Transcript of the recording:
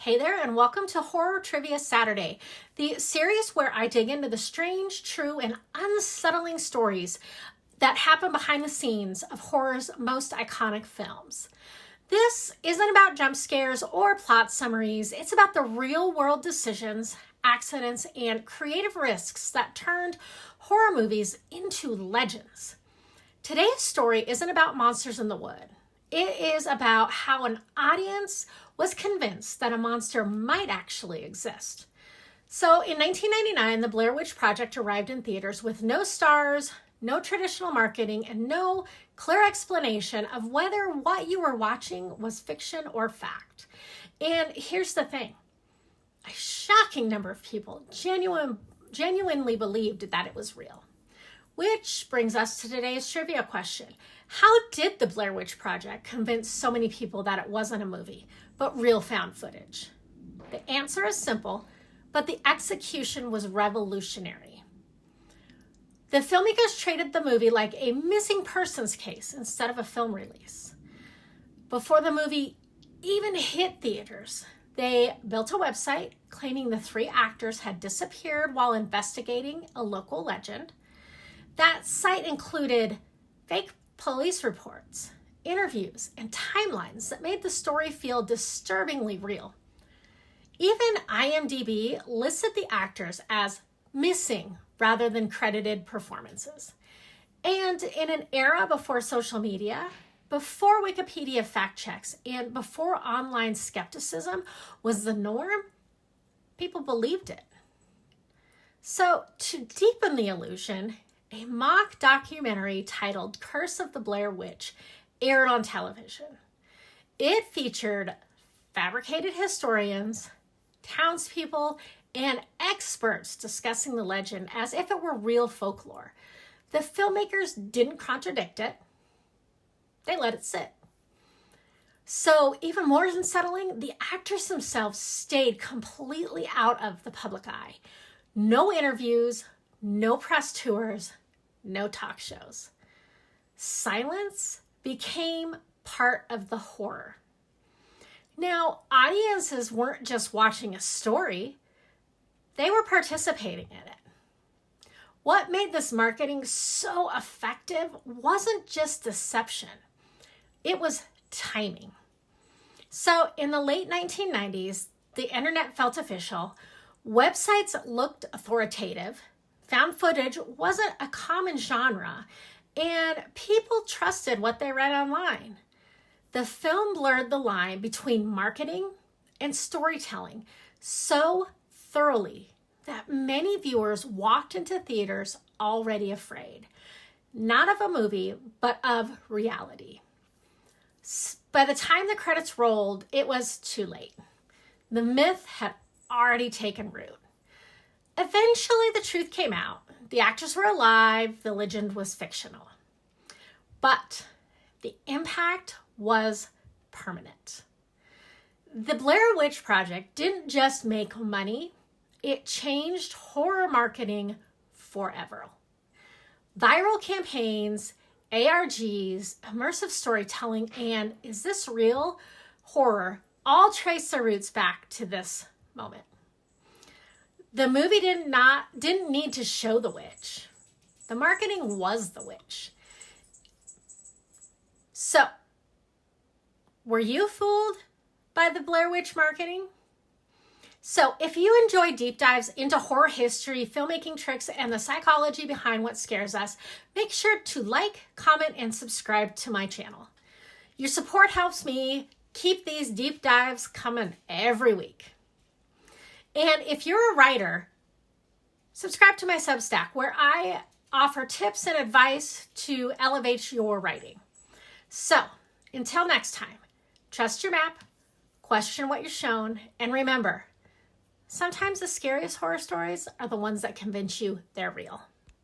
Hey there, and welcome to Horror Trivia Saturday, the series where I dig into the strange, true, and unsettling stories that happen behind the scenes of horror's most iconic films. This isn't about jump scares or plot summaries. It's about the real-world decisions, accidents, and creative risks that turned horror movies into legends. Today's story isn't about monsters in the wood. It is about how an audience was convinced that a monster might actually exist. So in 1999, the Blair Witch Project arrived in theaters with no stars, no traditional marketing, and no clear explanation of whether what you were watching was fiction or fact. And here's the thing. A shocking number of people genuinely believed that it was real. Which brings us to today's trivia question. How did the Blair Witch Project convince so many people that it wasn't a movie, but real found footage? The answer is simple, but the execution was revolutionary. The filmmakers treated the movie like a missing persons case instead of a film release. Before the movie even hit theaters, they built a website claiming the three actors had disappeared while investigating a local legend. That site included fake police reports, interviews, and timelines that made the story feel disturbingly real. Even IMDb listed the actors as missing rather than credited performances. And in an era before social media, before Wikipedia fact checks, and before online skepticism was the norm, people believed it. So to deepen the illusion, a mock documentary titled Curse of the Blair Witch aired on television. It featured fabricated historians, townspeople, and experts discussing the legend as if it were real folklore. The filmmakers didn't contradict it. They let it sit. So even more unsettling, the actors themselves stayed completely out of the public eye. No interviews, no press tours, no talk shows. Silence became part of the horror. Now, audiences weren't just watching a story, they were participating in it. What made this marketing so effective wasn't just deception, it was timing. So in the late 1990s, the internet felt official, websites looked authoritative, found footage wasn't a common genre, and people trusted what they read online. The film blurred the line between marketing and storytelling so thoroughly that many viewers walked into theaters already afraid, not of a movie, but of reality. By the time the credits rolled, it was too late. The myth had already taken root. Eventually, the truth came out. The actors were alive. The legend was fictional. But the impact was permanent. The Blair Witch Project didn't just make money. It changed horror marketing forever. Viral campaigns, ARGs, immersive storytelling, and is this real horror all trace their roots back to this moment. The movie didn't need to show the witch. The marketing was the witch. So, were you fooled by the Blair Witch marketing? So, if you enjoy deep dives into horror history, filmmaking tricks, and the psychology behind what scares us, make sure to like, comment, and subscribe to my channel. Your support helps me keep these deep dives coming every week. And if you're a writer, subscribe to my Substack where I offer tips and advice to elevate your writing. So, until next time, trust your map, question what you're shown, and remember, sometimes the scariest horror stories are the ones that convince you they're real.